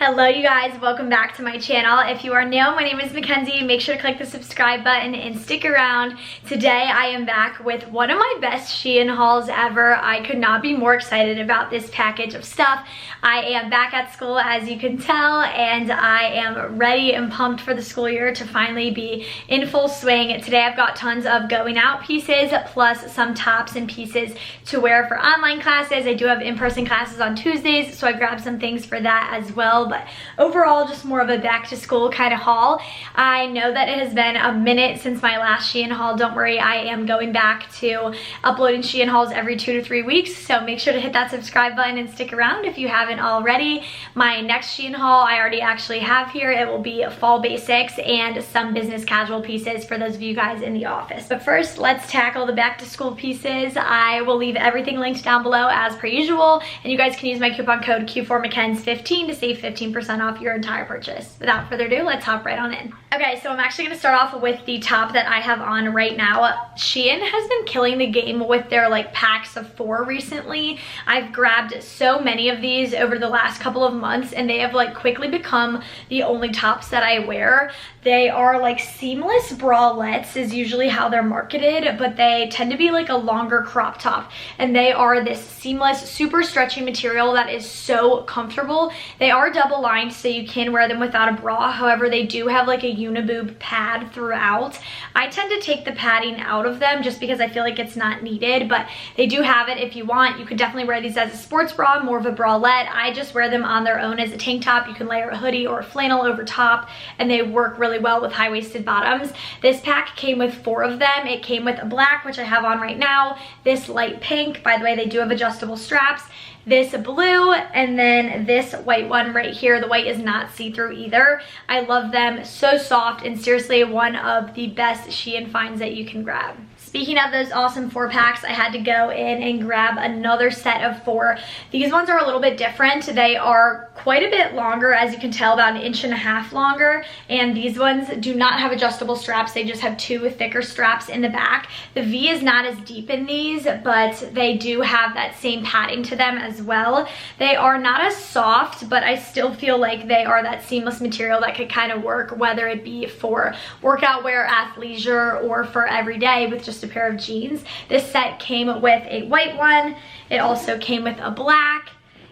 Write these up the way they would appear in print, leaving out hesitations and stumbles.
Hello you guys, welcome back to my channel. If you are new, my name is Mackenzie. Make sure to click the subscribe button and stick around. Today I am back with one of my best SHEIN hauls ever. I could not be more excited about this package of stuff. I am back at school, as you can tell, and I am ready and pumped for the school year to finally be in full swing. Today I've got tons of going out pieces plus some tops and pieces to wear for online classes. I do have in-person classes on Tuesdays, so I grabbed some things for that as well. But overall, just more of a back to school kind of haul. I know that it has been a minute since my last SHEIN haul. Don't worry, I am going back to uploading SHEIN hauls every 2 to 3 weeks, so make sure to hit that subscribe button and stick around if you haven't already. My next SHEIN haul I already actually have here. It will be fall basics and some business casual pieces for those of you guys in the office. But first, let's tackle the back to school pieces. I will leave everything linked down below as per usual, and you guys can use my coupon code Q4McKenzie15 to save 15% off your entire purchase. Without further ado, let's hop right on in. Okay, so I'm actually going to start off with the top that I have on right now. SHEIN has been killing the game with their like packs of 4 recently. I've grabbed so many of these over the last couple of months, and they have like quickly become the only tops that I wear. They are like seamless bralettes is usually how they're marketed, but they tend to be like a longer crop top, and they are this seamless, super stretchy material that is so comfortable. They are double lined, so you can wear them without a bra. However, they do have like a uniboob pad throughout. I tend to take the padding out of them just because I feel like it's not needed, but they do have it if you want. You could definitely wear these as a sports bra, more of a bralette. I just wear them on their own as a tank top. You can layer a hoodie or a flannel over top, and they work really well with high-waisted bottoms. This pack came with 4 of them. It came with a black, which I have on right now, this light pink, by the way, they do have adjustable straps, this blue, and then this white one right here. The white is not see-through either. I love them, so soft, and seriously one of the best SHEIN finds that you can grab. Speaking of those awesome 4-packs, I had to go in and grab another set of 4. These ones are a little bit different. They are quite a bit longer, as you can tell, about 1.5 inches longer, and these ones do not have adjustable straps. They just have 2 thicker straps in the back. The V is not as deep in these, but they do have that same padding to them as well. They are not as soft, but I still feel like they are that seamless material that could kind of work, whether it be for workout wear, athleisure, or for every day with just a pair of jeans. This set came with a white one. It also came with a black.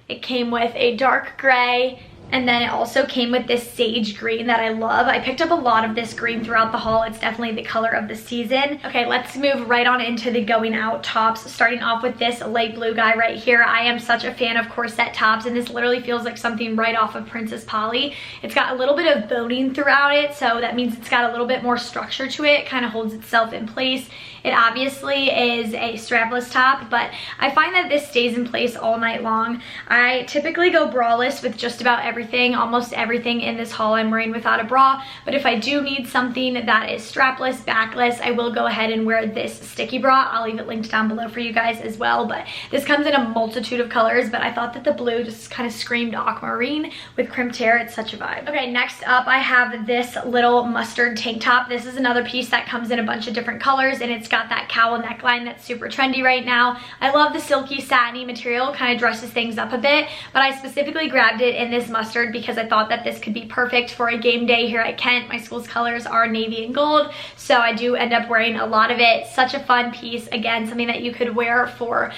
It came with a dark gray, and then it also came with this sage green that I love. I picked up a lot of this green throughout the haul. It's definitely the color of the season. Okay, let's move right on into the going out tops, starting off with this light blue guy right here. I am such a fan of corset tops, and this literally feels like something right off of Princess Polly. It's got a little bit of boning throughout it, so that means it's got a little bit more structure to it. It kind of holds itself in place. It obviously is a strapless top, but I find that this stays in place all night long. I typically go braless with just about everything. Almost everything in this haul I'm wearing without a bra, but if I do need something that is strapless, backless, I will go ahead and wear this sticky bra. I'll leave it linked down below for you guys as well, but this comes in a multitude of colors, but I thought that the blue just kind of screamed aquamarine with crimped hair. It's such a vibe. Okay, next up I have this little mustard tank top. This is another piece that comes in a bunch of different colors, and it's got that cowl neckline that's super trendy right now. I love the silky satiny material, kind of dresses things up a bit, but I specifically grabbed it in this mustard because I thought that this could be perfect for a game day here at Kent. My school's colors are navy and gold, so I do end up wearing a lot of it. Such a fun piece. Again, something that you could wear for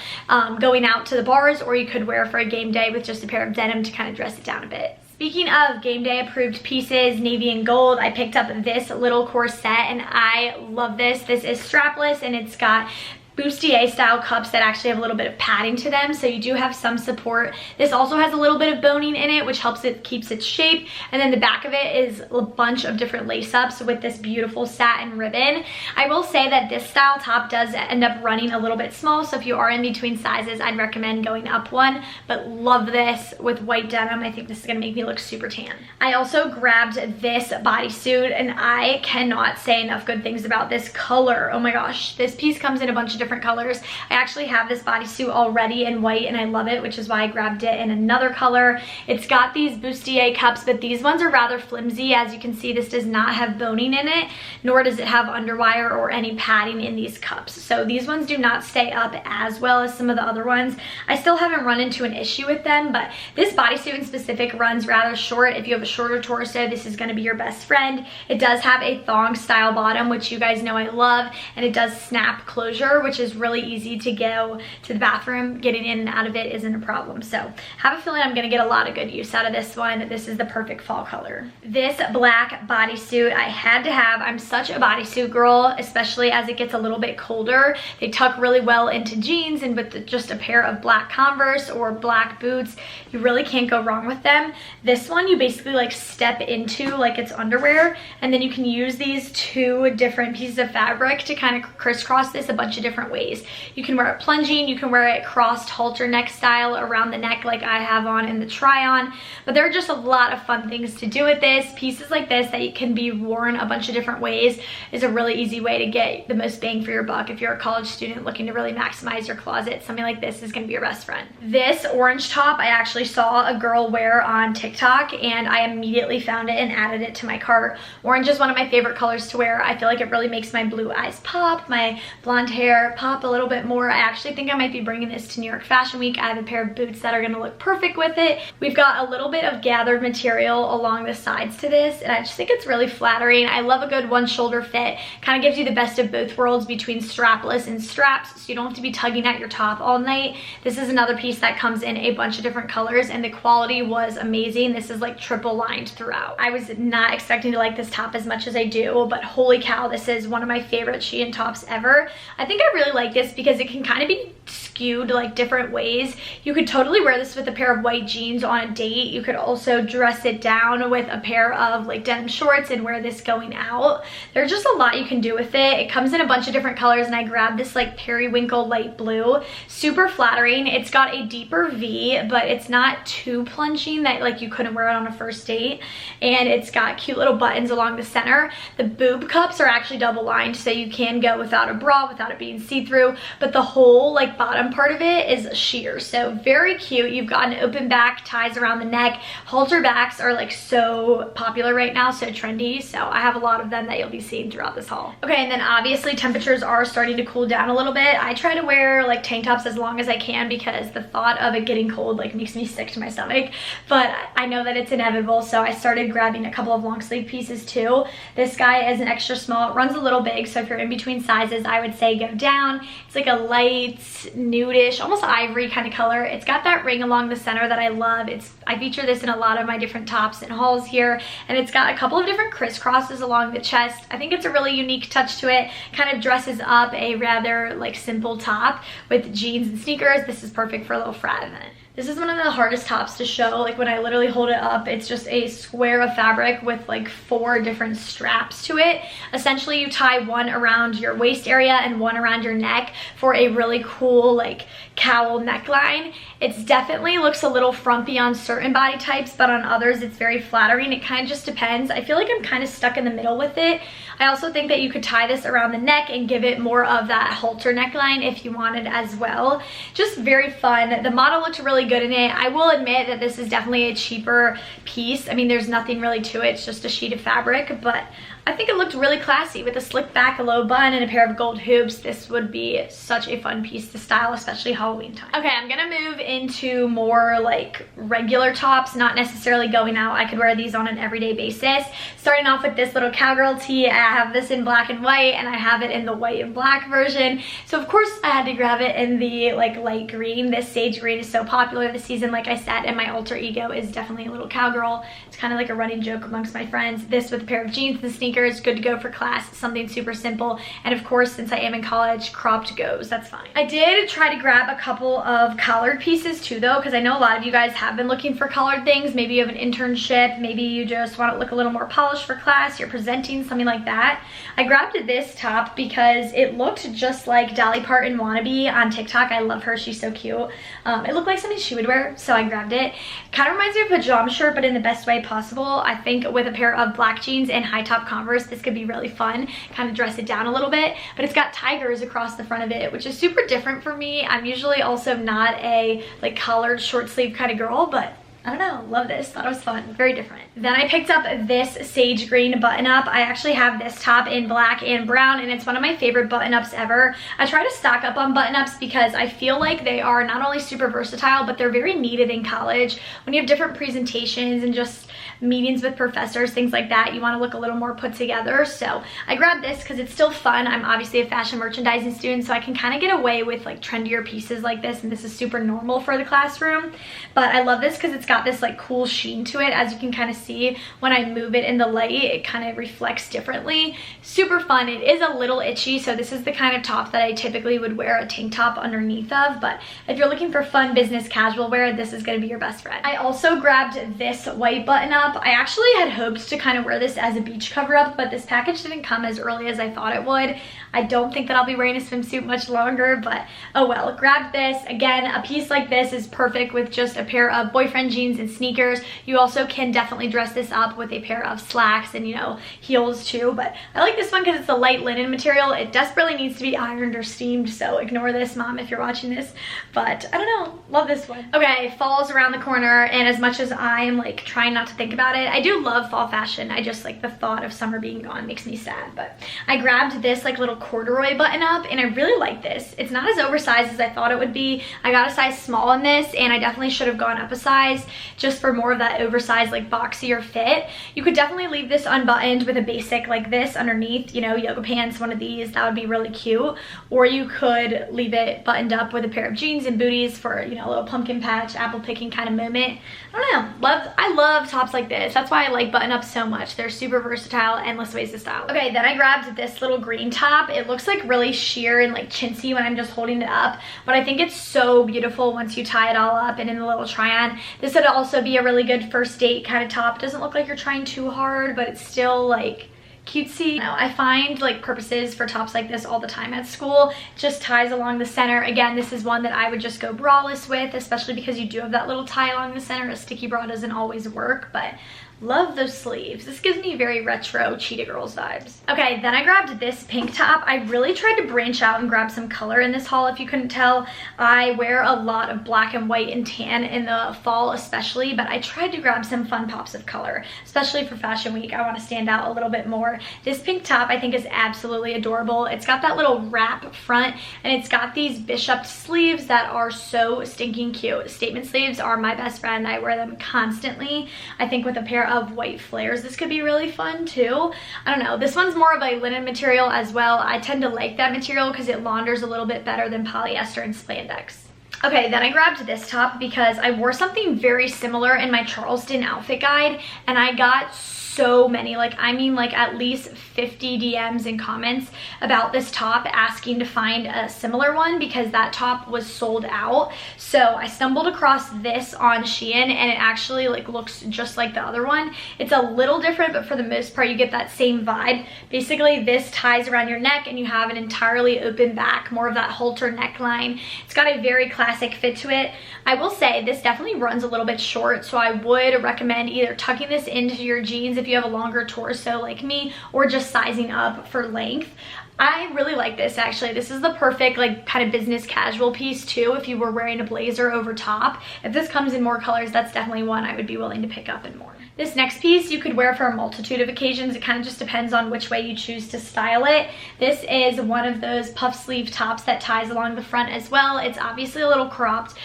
going out to the bars, or you could wear for a game day with just a pair of denim to kind of dress it down a bit. Speaking of game day approved pieces, navy and gold, I picked up this little corset, and I love this. This is strapless, and it's got bustier style cups that actually have a little bit of padding to them, so you do have some support. This also has a little bit of boning in it, which helps it keeps its shape, and then the back of it is a bunch of different lace ups with this beautiful satin ribbon. I will say that this style top does end up running a little bit small, so if you are in between sizes, I'd recommend going up one, but love this with white denim. I think this is gonna make me look super tan. I also grabbed this bodysuit, and I cannot say enough good things about this color. Oh my gosh, this piece comes in a bunch of different colors. I actually have this bodysuit already in white and I love it, which is why I grabbed it in another color. It's got these bustier cups, but these ones are rather flimsy. As you can see, this does not have boning in it, nor does it have underwire or any padding in these cups. So these ones do not stay up as well as some of the other ones. I still haven't run into an issue with them, but this bodysuit in specific runs rather short. If you have a shorter torso, this is going to be your best friend. It does have a thong style bottom, which you guys know I love, and it does snap closure, which is really easy to go to the bathroom. Getting in and out of it isn't a problem. So have a feeling I'm going to get a lot of good use out of this one. This is the perfect fall color. This black bodysuit I had to have. I'm such a bodysuit girl, especially as it gets a little bit colder. They tuck really well into jeans, and with just a pair of black Converse or black boots, you really can't go wrong with them. This one you basically like step into like it's underwear, and then you can use these two different pieces of fabric to kind of crisscross this a bunch of different ways. You can wear it plunging, you can wear it crossed halter neck style around the neck like I have on in the try on, but there are just a lot of fun things to do with this. Pieces like this that can be worn a bunch of different ways is a really easy way to get the most bang for your buck. If you're a college student looking to really maximize your closet, something like this is going to be your best friend. This orange top I actually saw a girl wear on TikTok, and I immediately found it and added it to my cart. Orange is one of my favorite colors to wear. I feel like it really makes my blue eyes pop, my blonde hair pop a little bit more. I actually think I might be bringing this to New York Fashion Week. I have a pair of boots that are going to look perfect with it. We've got a little bit of gathered material along the sides to this, and I just think it's really flattering. I love a good one shoulder fit. Kind of gives you the best of both worlds between strapless and straps, so you don't have to be tugging at your top all night. This is another piece that comes in a bunch of different colors, and the quality was amazing. This is like triple lined throughout. I was not expecting to like this top as much as I do, but holy cow, this is one of my favorite SHEIN tops ever. I think I really like this because it can kind of be skewed like different ways. You could totally wear this with a pair of white jeans on a date. You could also dress it down with a pair of like denim shorts and wear this going out. There's just a lot you can do with it. It comes in a bunch of different colors, and I grabbed this like periwinkle light blue. Super flattering. It's got a deeper V, but it's not too plunging that like you couldn't wear it on a first date. And it's got cute little buttons along the center. The boob cups are actually double lined, so you can go without a bra without it being see-through, but the whole like bottom part of it is sheer, so very cute. You've got an open back, ties around the neck. Halter backs are like so popular right now, so trendy, so I have a lot of them that you'll be seeing throughout this haul. Okay, and then obviously temperatures are starting to cool down a little bit. I try to wear like tank tops as long as I can because the thought of it getting cold like makes me sick to my stomach, but I know that it's inevitable, so I started grabbing a couple of long sleeve pieces too. This guy is an extra small. It runs a little big, so if you're in between sizes, I would say go down. It's like a light nudish, almost ivory kind of color. It's got that ring along the center that I love. I feature this in a lot of my different tops and hauls here, and it's got a couple of different crisscrosses along the chest. I think it's a really unique touch to it. Kind of dresses up a rather like simple top with jeans and sneakers. This is perfect for a little frat event. This is one of the hardest tops to show. Like when I literally hold it up, it's just a square of fabric with like 4 different straps to it. Essentially, you tie one around your waist area and one around your neck for a really cool like cowl neckline. It definitely looks a little frumpy on certain body types, but on others it's very flattering. It kind of just depends. I feel like I'm kind of stuck in the middle with it. I also think that you could tie this around the neck and give it more of that halter neckline if you wanted as well. Just very fun. The model looked really good in it. I will admit that this is definitely a cheaper piece. I mean, there's nothing really to it. It's just a sheet of fabric, but I think it looked really classy with a slick back, a low bun, and a pair of gold hoops. This would be such a fun piece to style, especially Halloween time. Okay, I'm gonna move into more like regular tops, not necessarily going out. I could wear these on an everyday basis. Starting off with this little Cowgirl Tee. I have this in black and white, and I have it in the white and black version. So of course I had to grab it in the like light green. This sage green is so popular this season, like I said, and my alter ego is definitely a little cowgirl. It's kind of like a running joke amongst my friends. This with a pair of jeans and sneakers, good to go for class, something super simple. And of course, since I am in college, cropped goes, that's fine. I did try to grab a couple of collared pieces too though, because I know a lot of you guys have been looking for collared things. Maybe you have an internship, maybe you just want to look a little more polished for class, you're presenting, something like that. I grabbed this top because it looked just like Dolly Parton wannabe on TikTok. I love her, she's so cute. It looked like something she would wear, so I grabbed it. Kind of reminds me of a pajama shirt, but in the best way possible. I think with a pair of black jeans and high top Converse. Converse, this could be really fun, kind of dress it down a little bit. But it's got tigers across the front of it, which is super different for me. I'm usually also not a like collared short sleeve kind of girl, but I don't know, love this, thought it was fun, very different. Then I picked up this sage green button up. I actually have this top in black and brown, and it's one of my favorite button ups ever. I try to stock up on button ups because I feel like they are not only super versatile, but they're very needed in college. When you have different presentations and just meetings with professors, things like that, you want to look a little more put together. So I grabbed this because it's still fun. I'm obviously a fashion merchandising student, so I can kind of get away with like trendier pieces like this, and this is super normal for the classroom. But I love this because it's got this like cool sheen to it. As you can kind of see when I move it in the light, it kind of reflects differently. Super fun. It is a little itchy, so this is the kind of top that I typically would wear a tank top underneath of, but if you're looking for fun business casual wear, this is going to be your best friend. I also grabbed this white button up. I actually had hoped to kind of wear this as a beach cover up, but this package didn't come as early as I thought it would. I don't think that I'll be wearing a swimsuit much longer, but oh well. Grabbed this. Again, a piece like this is perfect with just a pair of boyfriend jeans and sneakers. You also can definitely dress this up with a pair of slacks and, you know, heels too, but I like this one because it's a light linen material. It desperately needs to be ironed or steamed, so ignore this, Mom, if you're watching this, but I don't know, love this one. Okay, fall's around the corner, and as much as I am like trying not to think about it, I do love fall fashion. I just like the thought of summer being gone makes me sad, but I grabbed this like little corduroy button up, and I really like this. It's not as oversized as I thought it would be. I got a size small in this, and I definitely should have gone up a size just for more of that oversized like boxier fit. You could definitely leave this unbuttoned with a basic like this underneath, you know, yoga pants, one of these, that would be really cute. Or you could leave it buttoned up with a pair of jeans and booties for, you know, a little pumpkin patch, apple picking kind of moment. I don't know, I love tops like this. That's why I like button ups so much. They're super versatile, endless ways to style. Okay, then I grabbed this little green top. It looks like really sheer and like chintzy when I'm just holding it up, but I think it's so beautiful once you tie it all up and in the little try-on. This would also be a really good first date kind of top. It doesn't look like you're trying too hard, but it's still like cutesy. Now, I find like purposes for tops like this all the time at school. It just ties along the center. Again, this is one that I would just go braless with, especially because you do have that little tie along the center. A sticky bra doesn't always work, but love those sleeves. This gives me very retro Cheetah Girls vibes. Okay, then I grabbed this pink top. I really tried to branch out and grab some color in this haul. If you couldn't tell, I wear a lot of black and white and tan in the fall especially, but I tried to grab some fun pops of color, especially for Fashion Week. I want to stand out a little bit more. This pink top I think is absolutely adorable. It's got that little wrap front, and it's got these bishop sleeves that are so stinking cute. Statement sleeves are my best friend. I wear them constantly. I think with a pair of white flares this could be really fun too. I don't know, this one's more of a linen material as well. I tend to like that material because it launders a little bit better than polyester and spandex. Okay, then I grabbed this top because I wore something very similar in my Charleston outfit guide, and I got so many, like I mean like at least 50 DMs and comments about this top asking to find a similar one because that top was sold out. So I stumbled across this on Shein, and it actually like looks just like the other one. It's a little different, but for the most part you get that same vibe. Basically this ties around your neck and you have an entirely open back, more of that halter neckline. It's got a very classic fit to it. I will say this definitely runs a little bit short, so I would recommend either tucking this into your jeans if you have a longer torso like me, or just sizing up for length. I really like this actually. This is the perfect like kind of business casual piece too if you were wearing a blazer over top. If this comes in more colors, that's definitely one I would be willing to pick up in more. This next piece you could wear for a multitude of occasions. It kind of just depends on which way you choose to style it. This is one of those puff sleeve tops that ties along the front as well. It's obviously a little cropped.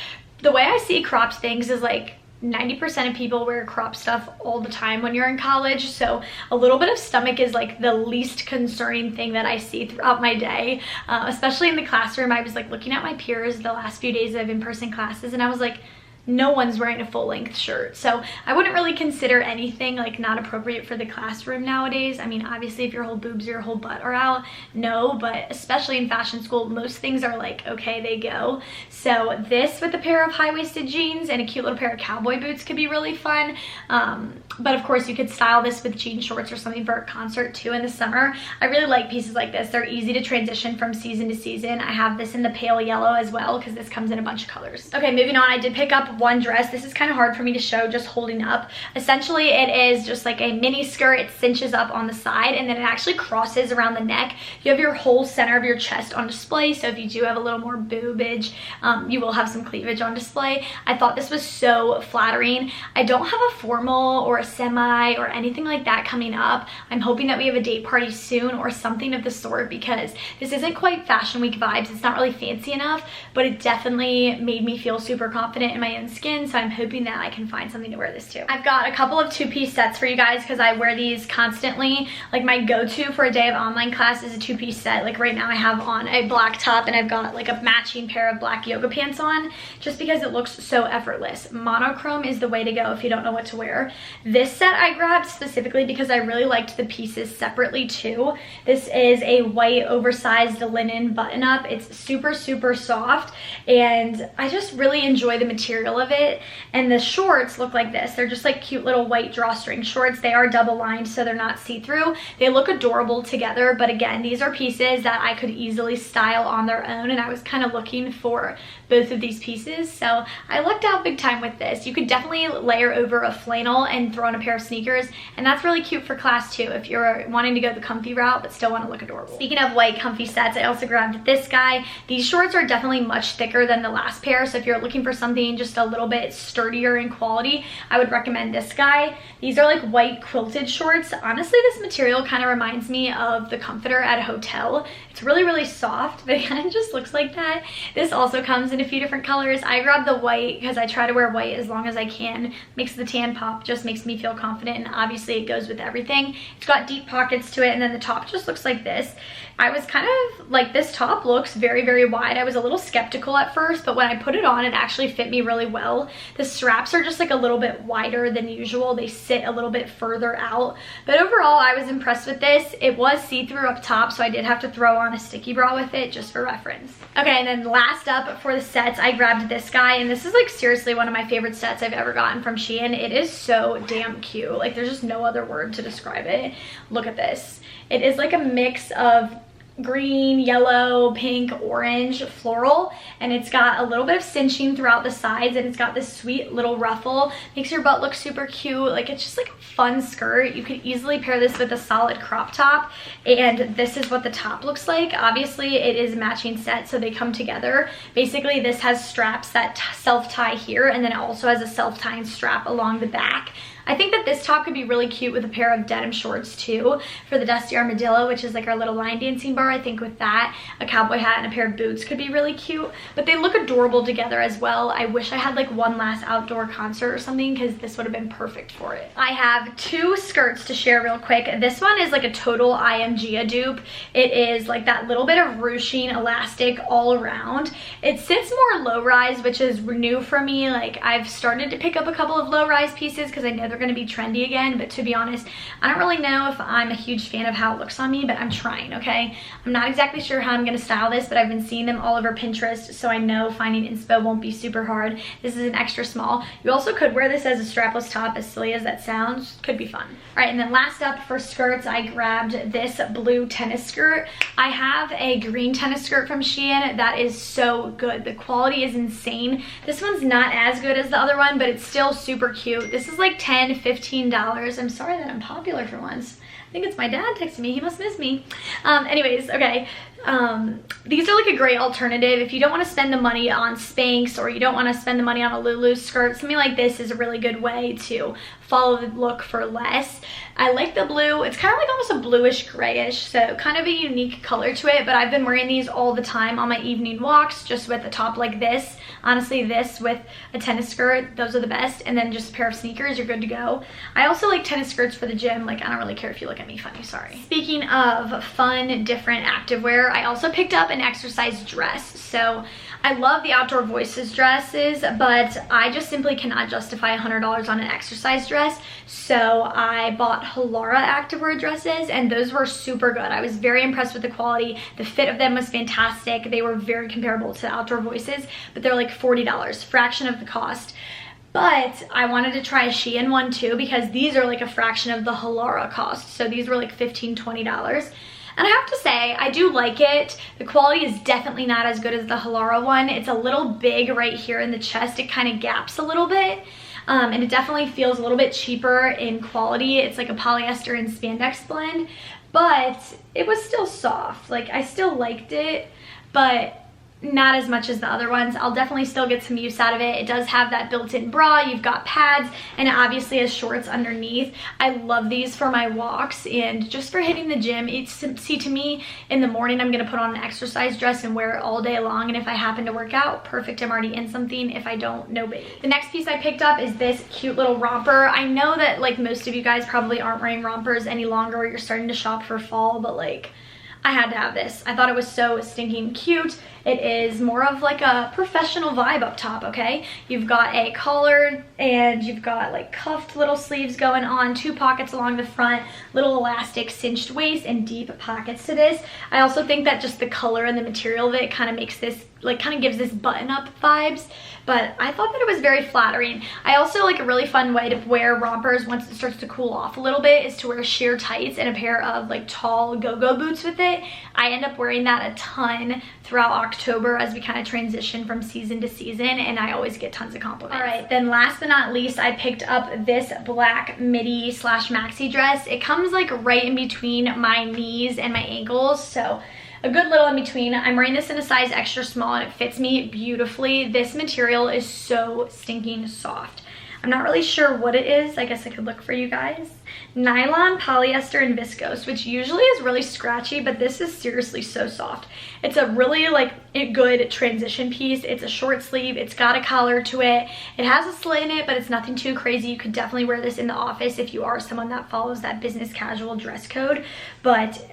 The way I see cropped things is like 90% of people wear crop stuff all the time when you're in college, so a little bit of stomach is like the least concerning thing that I see throughout my day, especially in the classroom. I was like looking at my peers the last few days of in-person classes, and I was like, no one's wearing a full-length shirt. So I wouldn't really consider anything like not appropriate for the classroom nowadays. I mean, obviously if your whole boobs or your whole butt are out, no, but especially in fashion school, most things are like, okay, they go. So this with a pair of high-waisted jeans and a cute little pair of cowboy boots could be really fun. But of course you could style this with jean shorts or something for a concert too in the summer. I really like pieces like this. They're easy to transition from season to season. I have this in the pale yellow as well because this comes in a bunch of colors. Okay, moving on, I did pick up up one dress. This is kind of hard for me to show just holding up. Essentially, it is just like a mini skirt. It cinches up on the side and then it actually crosses around the neck. You have your whole center of your chest on display, so if you do have a little more boobage, you will have some cleavage on display. I thought this was so flattering. I don't have a formal or a semi or anything like that coming up. I'm hoping that we have a date party soon or something of the sort, because this isn't quite fashion week vibes. It's not really fancy enough, but it definitely made me feel super confident in my own skin, so I'm hoping that I can find something to wear this to. I've got a couple of two-piece sets for you guys because I wear these constantly. Like my go-to for a day of online class is a two-piece set. Like right now I have on a black top and I've got like a matching pair of black yoga pants on, just because it looks so effortless. Monochrome is the way to go if you don't know what to wear. This set I grabbed specifically because I really liked the pieces separately too. This is a white oversized linen button-up. It's super, super soft and I just really enjoy the material of it. And the shorts look like this. They're just like cute little white drawstring shorts. They are double lined so they're not see-through. They look adorable together, but again, these are pieces that I could easily style on their own, and I was kind of looking for both of these pieces, so I lucked out big time with this. You could definitely layer over a flannel and throw on a pair of sneakers, and that's really cute for class too if you're wanting to go the comfy route but still want to look adorable. Speaking of white comfy sets, I also grabbed this guy. These shorts are definitely much thicker than the last pair, so if you're looking for something just a little bit sturdier in quality, I would recommend this guy. These are like white quilted shorts. Honestly, this material kind of reminds me of the comforter at a hotel. It's really, really soft, but it kind of just looks like that. This also comes in a few different colors. I grabbed the white because I try to wear white as long as I can. Makes the tan pop, just makes me feel confident, and obviously it goes with everything. It's got deep pockets to it, and then the top just looks like this. I was kind of like, this top looks very, very wide. I was a little skeptical at first, but when I put it on, it actually fit me really well. The straps are just like a little bit wider than usual. They sit a little bit further out, but overall I was impressed with this. It was see-through up top, so I did have to throw on a sticky bra with it just for reference. Okay, and then last up for the sets, I grabbed this guy, and this is like seriously one of my favorite sets I've ever gotten from SHEIN. It is so damn cute. Like there's just no other word to describe it. Look at this. It is like a mix of green, yellow, pink, orange, floral, and it's got a little bit of cinching throughout the sides, and it's got this sweet little ruffle. Makes your butt look super cute. Like it's just like a fun skirt. You could easily pair this with a solid crop top, and this is what the top looks like. Obviously it is a matching set, so they come together. Basically this has straps that self-tie here, and then it also has a self-tying strap along the back. I think that this top could be really cute with a pair of denim shorts too for the Dusty Armadillo, which is like our little line dancing bar. I think with that, a cowboy hat and a pair of boots could be really cute, but they look adorable together as well. I wish I had like one last outdoor concert or something, because this would have been perfect for it. I have two skirts to share real quick. This one is like a total IMG dupe. It is like that little bit of ruching elastic all around. It sits more low rise, which is new for me. Like I've started to pick up a couple of low rise pieces because I know they're going to be trendy again, but to be honest, I don't really know if I'm a huge fan of how it looks on me, but I'm trying, okay? I'm not exactly sure how I'm going to style this, but I've been seeing them all over Pinterest, so I know finding inspo won't be super hard. This is an extra small. You also could wear this as a strapless top, as silly as that sounds. Could be fun. All right, and then last up for skirts, I grabbed this blue tennis skirt. I have a green tennis skirt from SHEIN that is so good. The quality is insane. This one's not as good as the other one, but it's still super cute. This is like $10, $15. I'm sorry that I'm popular for once. I think it's my dad texting me. He must miss me. Anyways, okay. These are like a great alternative if you don't want to spend the money on Spanx, or you don't want to spend the money on a Lulu skirt. Something like this is a really good way to follow the look for less. I like the blue. It's kind of like almost a bluish grayish, so kind of a unique color to it, but I've been wearing these all the time on my evening walks, just with a top like this. Honestly, this with a tennis skirt, those are the best, and then just a pair of sneakers, you're good to go. I also like tennis skirts for the gym. Like I don't really care if you look at me funny, sorry. Speaking of fun, different activewear, I also picked up an exercise dress. So I love the Outdoor Voices dresses, but I just simply cannot justify $100 on an exercise dress. So I bought Helara activewear dresses, and those were super good. I was very impressed with the quality. The fit of them was fantastic. They were very comparable to Outdoor Voices, but they're like $40, fraction of the cost. But I wanted to try a SHEIN one too, because these are like a fraction of the Helara cost. So these were like $15, $20. And I have to say, I do like it. The quality is definitely not as good as the Helara one. It's a little big right here in the chest. It kind of gaps a little bit. And it definitely feels a little bit cheaper in quality. It's like a polyester and spandex blend, but it was still soft. Like, I still liked it, but not as much as the other ones. I'll definitely still get some use out of it. It does have that built-in bra, you've got pads, and it obviously has shorts underneath. I love these for my walks and just for hitting the gym. See, to me, in the morning, I'm gonna put on an exercise dress and wear it all day long, and if I happen to work out, perfect, I'm already in something. If I don't, no big. The next piece I picked up is this cute little romper. I know that like most of you guys probably aren't wearing rompers any longer, or you're starting to shop for fall, but like, I had to have this. I thought it was so stinking cute. It is more of like a professional vibe up top, okay? You've got a collar and you've got like cuffed little sleeves going on, 2 pockets along the front, little elastic cinched waist, and deep pockets to this. I also think that just the color and the material of it kind of makes this, like, kind of gives this button-up vibes, but I thought that it was very flattering. I also like a really fun way to wear rompers once it starts to cool off a little bit is to wear sheer tights and a pair of like tall go-go boots with it. I end up wearing that a ton throughout October as we kind of transition from season to season, and I always get tons of compliments. All right, then last but not least, I picked up this black midi slash maxi dress. It comes like right in between my knees and my ankles, so a good little in between. I'm wearing this in a size extra small and it fits me beautifully. This material is so stinking soft. I'm not really sure what it is. I guess I could look for you guys. Nylon, polyester, and viscose, which usually is really scratchy, but this is seriously so soft. It's a really like a good transition piece. It's a short sleeve. It's got a collar to it. It has a slit in it, but it's nothing too crazy. You could definitely wear this in the office if you are someone that follows that business casual dress code, but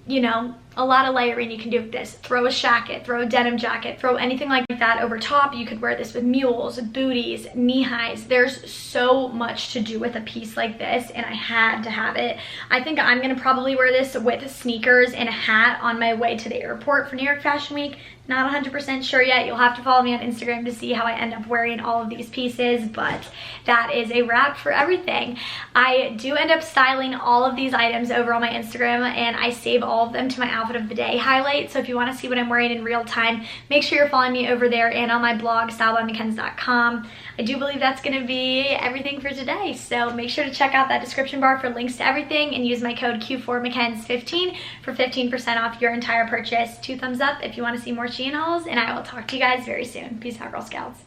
you know, a lot of layering you can do with this. Throw a jacket, throw a denim jacket, throw anything like that over top. You could wear this with mules, booties, knee highs. There's so much to do with a piece like this, and I had to have it. I think I'm gonna probably wear this with sneakers and a hat on my way to the airport for New York Fashion Week. Not 100% sure yet. You'll have to follow me on Instagram to see how I end up wearing all of these pieces, but that is a wrap for everything. I do end up styling all of these items over on my Instagram, and I save all of them to my outfit of the day highlight. So if you want to see what I'm wearing in real time, make sure you're following me over there and on my blog, styledbymckenzie.com. I do believe that's going to be everything for today, so make sure to check out that description bar for links to everything and use my code Q4McKenzie15 for 15% off your entire purchase. 2 thumbs up if you want to see more SHEIN hauls, and I will talk to you guys very soon. Peace out, Girl Scouts.